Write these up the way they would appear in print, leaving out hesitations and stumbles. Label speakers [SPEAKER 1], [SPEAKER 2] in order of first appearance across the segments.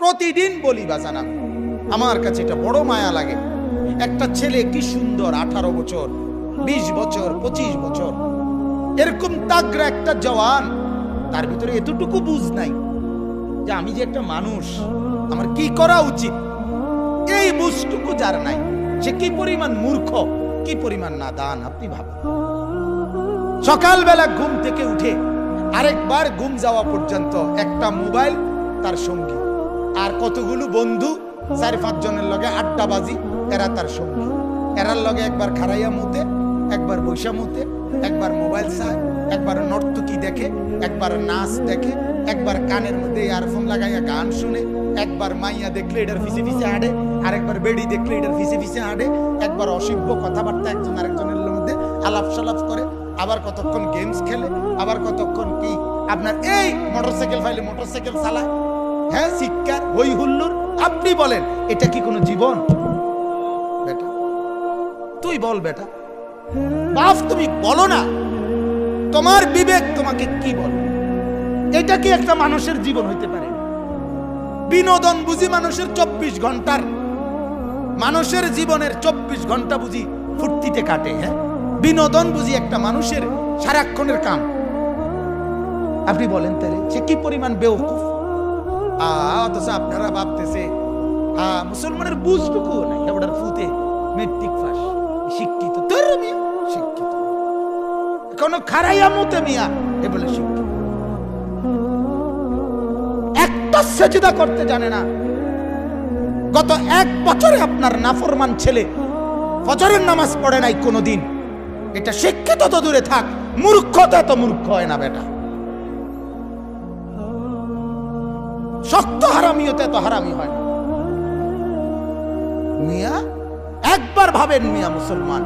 [SPEAKER 1] প্রতিদিন বলি বাজান, আমার কাছে এটা বড় মায়া লাগে। একটা ছেলে কি সুন্দর, 18 বছর, 20 বছর, 25 বছর, এরকম তাগড়া একটা জওয়ান, তার ভিতরে এতটুকু বুঝ নাই যে আমি যে একটা মানুষ, আমার কি করা উচিত। এই বুঝটুকু যার নাই, সে কি পরিমাণ মূর্খ, কি পরিমাণ নাদান আপনি ভাবেন। সকালবেলা ঘুম থেকে উঠে আরেকবার ঘুম যাওয়া পর্যন্ত একটা মোবাইল তার সঙ্গী, আর কতগুলো বন্ধু 4-5 জনের লগে আড্ডাবাজি, এরা তার সঙ্গী। এরার লগে একবার খারাইয়া মুতে, একবার বৈশা মুতে, একবার মোবাইল চায়, একবার নর্তকী দেখে, একবার নাচ দেখে, একবার কানের মধ্যে ইয়ারফোন লাগাইয়া গান শুনে, একবার মাইয়া দেখলে এটার ফিসে ফিসে হাঁটে, আরেকবার বেড়ি দেখলে এটার ফিসে ফিসে হাঁটে, একবার অসভ্য কথাবার্তা একজন আরেকজনের মধ্যে আলাপ সালাপ করে, আবার কতক্ষণ গেমস খেলে, আবার কতক্ষণ কি আপনার এই মোটরসাইকেল ফাইলে মোটরসাইকেল চালায়। হ্যাঁ, শিক্ষার হই হুল্লোর। আপনি বলেন এটা কি কোনো জীবন? বেটা তুই বল, বেটা বাপ তুমি বলো না, তোমার বিবেক তোমাকে কি বলে? এটা কি একটা মানুষের জীবন হইতে পারে? বিনোদন বুঝি মানুষের 24 ঘন্টার, মানুষের জীবনের 24 ঘন্টা বুঝি ফুর্তিতে কাটে। হ্যাঁ, বিনোদন বুঝি একটা মানুষের সারাক্ষণের কাম। আপনি বলেন তাহলে সে কি পরিমাণ বেওকুফ। অথচ আপনারা ভাবতেছে মুসলমানের বুঝটুকু নাই, ওটার ফুতে মেট্রিক পাস, শিক্ষিত তোর মিয়া, শিক্ষিত কোন খারাইয়া মুতে মিয়া, এ বলে শিক্ষিত। একটা সেজদা করতে জানে না। গত 1 বছরে আপনার নাফরমান ছেলে ফজরের নামাজ পড়ে নাই কোনোদিন। এটা শিক্ষিত তো দূরে থাক, মূর্খতা তো মূর্খ হয় না বেটা। শক্ত হারামিতে তো হারামি হয় না মিয়া। একবার ভাবেন মিয়া মুসলমান,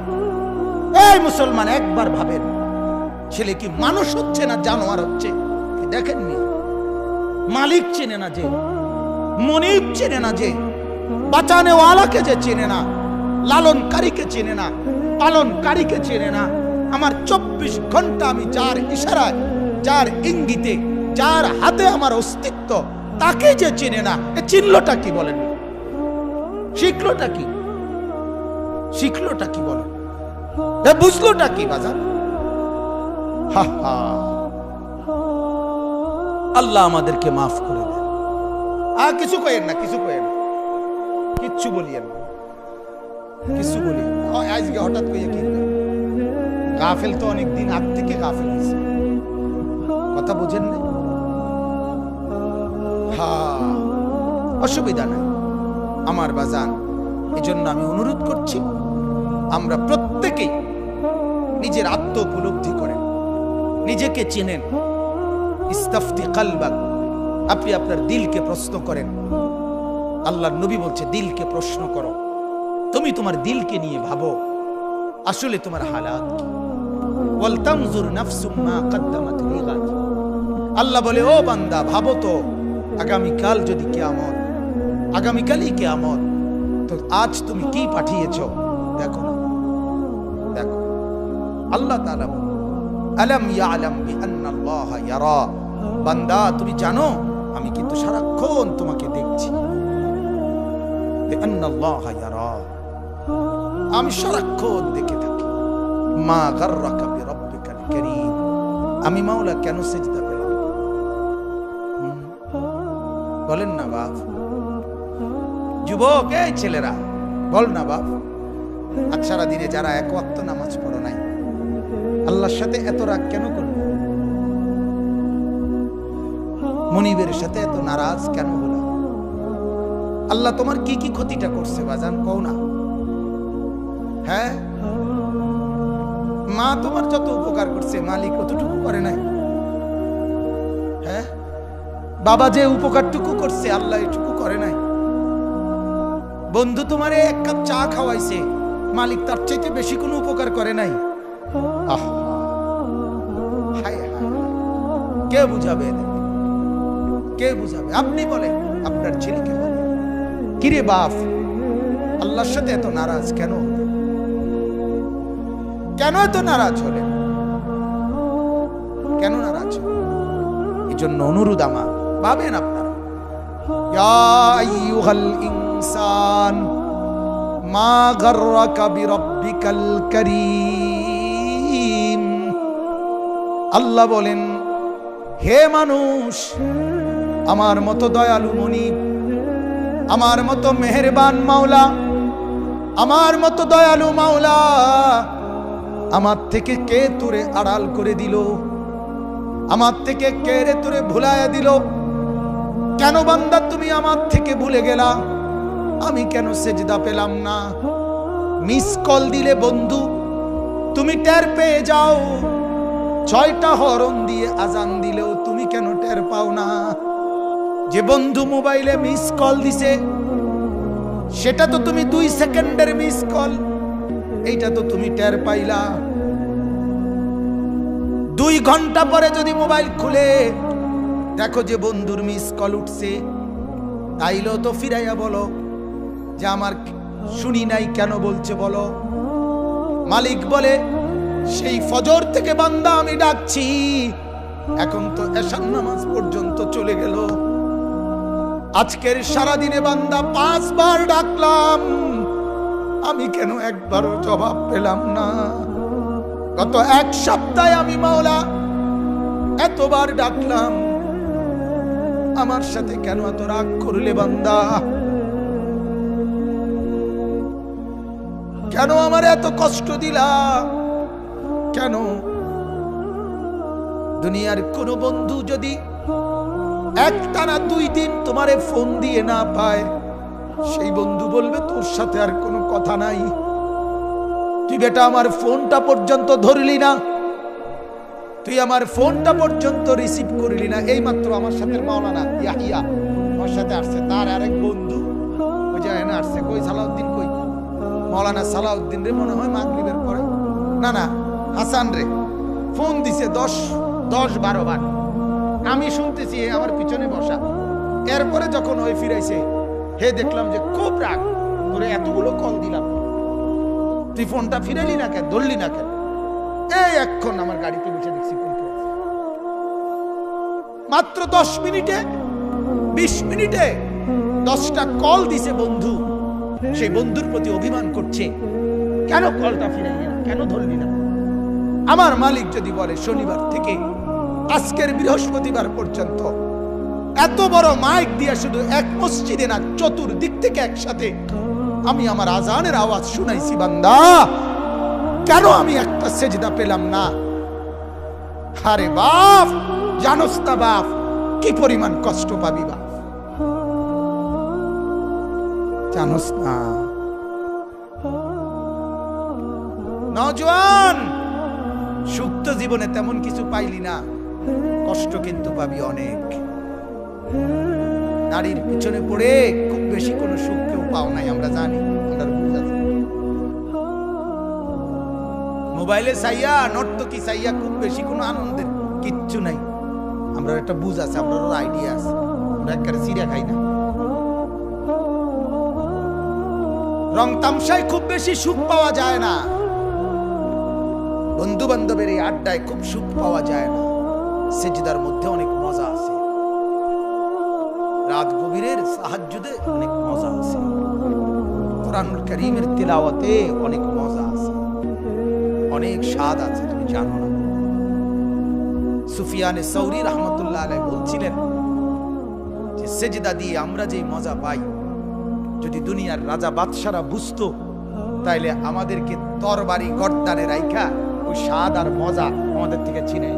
[SPEAKER 1] এই মুসলমান একবার ভাবেন, ছেলে কি মানুষ হচ্ছে না জানোয়ার হচ্ছে? দেখেন মিয়া, মালিক চেনে না যে, মনিব চেনে না যে, বাঁচানেওয়ালাকে যে চেনে না, লালনকারীকে চেনে না, পালনকারীকে চেনে না। আমার 24 ঘন্টা আমি যার ইশারায়, যার ইঙ্গিতে, যার হাতে আমার অস্তিত্ব, তাকে যে চেনে না, এ চিনলটা কি বলেন? শিখলোটা কি? শিখলোটা কি বলেন? এ বুঝলোটা কি বাজার? আল্লাহ আমাদেরকে মাফ করে দেন। কিছু কইেন না, কিছু কইেন না, কিচ্ছু বলিয়েন না, কিছু বলি আজকে হঠাৎ কইয়া কি গাফেল তো অনেক দিন আগ থেকে গাফেল হয়েছে, কথা বুঝেন না? অসুবিধা নাই আমার বাজান। এজন্য আমি অনুরোধ করছি, আমরা প্রত্যেকেই নিজের আত্ম উপলব্ধি করেন, নিজেকে চেনেন। ইস্তাফতি কালবাক, আপনি আপনার দিলকে প্রশ্ন করেন। আল্লাহর নবী বলছে দিলকে প্রশ্ন করো, তুমি তোমার দিলকে নিয়ে ভাবো আসলে তোমার হালাত কি। ওয়াল তানজুর নাফসুম মা কদ্দামাত লিগাদ। আল্লাহ বলে ও বান্দা ভাবো তো, আগামীকাল যদি কিয়ামত, আগামীকালই কিয়ামত, তো আজ তুমি কি পাঠিয়েছো দেখো না, দেখো। আল্লাহ তাআলা আলাম ইয়ালাম বিআন্নাল্লাহা ইয়ারা, বান্দা তুমি জানো আমি কিন্তু সারাক্ষণ তোমাকে দেখছি। বিআন্নাল্লাহা ইয়ারা, আমি সারাক্ষণ দেখে থাকি। মা গাররাকা বিরাব্বিকাল কারীম, আমি মাওলা কেন সিজদা পেলাম? বলেন না বাপ, যুবক এই ছেলেরা বল না বাপ, আজ সারা দিনে যারা 1 ওয়াক্ত নামাজ পড়ো নাই, আল্লাহর সাথে এত রাগ কেন করলো? মনিবের সাথে এত নারাজ কেন হলো? আল্লাহ তোমার কি কি ক্ষতিটা করছে বাজান কও না? হ্যাঁ, মা তোমার যত উপকার করছে মালিক অতটুকু করে নাই? হ্যাঁ, বাবা যে উপকারটুকু করছে আল্লাহ এটুকু করে নাই? বন্ধু তোমারে 1 কাপ চা খাওয়াইছে, মালিক তার চাইতে বেশি কোনো উপকার করে নাই? কে বুঝাবে? কে বুঝাবে? আপনি বলেন, আপনার ছেলেকে বলেন, কিরে বাপ আল্লাহর সাথে এত নারাজ কেন হলেন? কেন এত নারাজ হলেন? কেন নারাজ হলেন? এই জন্য অনুরোধ আমার, ভাবেন আপনারা, ইয়া আইয়ুহাল ইনসান মা গাররাকা বিরাব্বিকাল কারীম। আল্লাহ বলেন, হে মানুষ, আমার মতো দয়ালু মনিব, আমার মতো মেহেরবান মাওলা, আমার মতো দয়ালু মাওলা, আমার থেকে কে তোরে আড়াল করে দিল? আমার থেকে কে রে তোরে ভুলাইয়া দিল? কেন বান্দা তুমি আমার থেকে ভুলে গেলা? আমি কেন সেজদা পেলাম না? মিস কল দিলে বন্ধু তুমি টের পেয়ে যাও, 6টা হরন দিয়ে আজান দিলেও তুমি কেন টের পাও না? যে বন্ধু মোবাইলে মিস কল দিছে সেটা তো তুমি 2 সেকেন্ডের মিস কল, এইটা তো তুমি টের পাইলা। 2 ঘন্টা পরে যদি মোবাইল খুলে দেখো যে বন্ধুর মিস কল উঠছে, তাইলেও তো ফিরাইয়া বলো যে আমার শুনি নাই, কেন বলছে বলো? মালিক বলে, সেই ফজর থেকে বান্দা আমি ডাকছি, এখন তো এশার নামাজ পর্যন্ত চলে গেল। আজকের সারাদিনে বান্দা 5 বার ডাকলাম, আমি কেন একবারও জবাব পেলাম না? গত 1 সপ্তাহে আমি মাওলা এতবার ডাকলাম, আমার সাথে কেন এত রাগ করলে বান্দা? কেন আমার এত কষ্ট দিলা? কেন? দুনিয়ার কোন বন্ধু যদি একটানা 2 দিন তোমারে ফোন দিয়ে না পায়, সেই বন্ধু বলবে তোর সাথে আর কোনো কথা নাই। তুই বেটা আমার ফোনটা পর্যন্ত ধরলি না, তুই আমার ফোনটা পর্যন্ত রিসিভ করলি না। এই মাত্র আমার সাথে মাওলানা ইয়াহিয়া আমার সাথে আসছে, তার আরেক বন্ধু ওই যে এনে আসছে, কই সালাউদ্দিন, কই মাওলানা সালাউদ্দিন রে মনে হয় মাগরিবের পরে, না না হাসান রে ফোন দিছে 10-12 বার। আমি শুনতেছি, আমার পিছনে বসা। এরপরে যখন ওই ফিরাইছে, হে দেখলাম যে খুব রাগ করে, এতগুলো কল দিলাম, তুই ফোনটা ফিরাইলি না কেন, ধরলি না কেন? এই এখন আমার গাড়িতে বসে দেখছি মাত্র 10 মিনিটে 20 মিনিটে 10টা কল দিছে বন্ধু। সেই বন্ধুর প্রতি অভিমান করছে, কেন কলটা ফিরাইলি না, কেন ধরলি না? আমার মালিক যদি বলে শনিবার থেকে আজকের বৃহস্পতিবার পর্যন্ত এত বড় মাইক দিয়ে শুধু এক মসজিদে না, চতুর্দিক থেকে একসাথে আমি আমার আজানের আওয়াজ শুনাইছি, বান্দা কেন আমি একটা সেজদা পেলাম না? আরে বাপ, জানোস না বাপ কি পরিমাণ কষ্ট পাবি বাপ, জানোস না? নওজোয়ান, সুপ্ত জীবনে তেমন কিছু পাইলি না, কষ্ট কিন্তু পাবি অনেক। নারীর পিছনে পড়ে খুব বেশি কোনো সুখ কেউ পাও নাই, আমরা জানি, আমরা বুঝাচ্ছি। মোবাইলে চাইয়া, নর্তকী চাইয়া খুব বেশি কোনো আনন্দের কিচ্ছু নাই, আমরা একটা বুঝ আছে, আমরা আইডিয়া আছে, আমরা একটা সিরিয়া খাই না। রং তামসায় খুব বেশি সুখ পাওয়া যায় না, বন্ধু বান্ধবের এই আড্ডায় খুব সুখ পাওয়া যায় না। সেজদার মধ্যে অনেক মজা আছে, রাত গভীরের তাহাজ্জুদে অনেক মজা আছে, কোরআনুল কারীমের তিলাওয়াতে অনেক মজা আছে, অনেক স্বাদ আছে, তুমি জানো না? সুফিয়ানে সৌরি রাহমাতুল্লাহ আলাইহি বলছিলেন যে সেজদা দিয়ে আমরা যে মজা পাই, যদি দুনিয়ার রাজা বাদশারা বুঝতো, তাইলে আমাদেরকে তরবারি গর্দানে রাইখা ওই স্বাদ আর মজা আমাদের থেকে ছিনে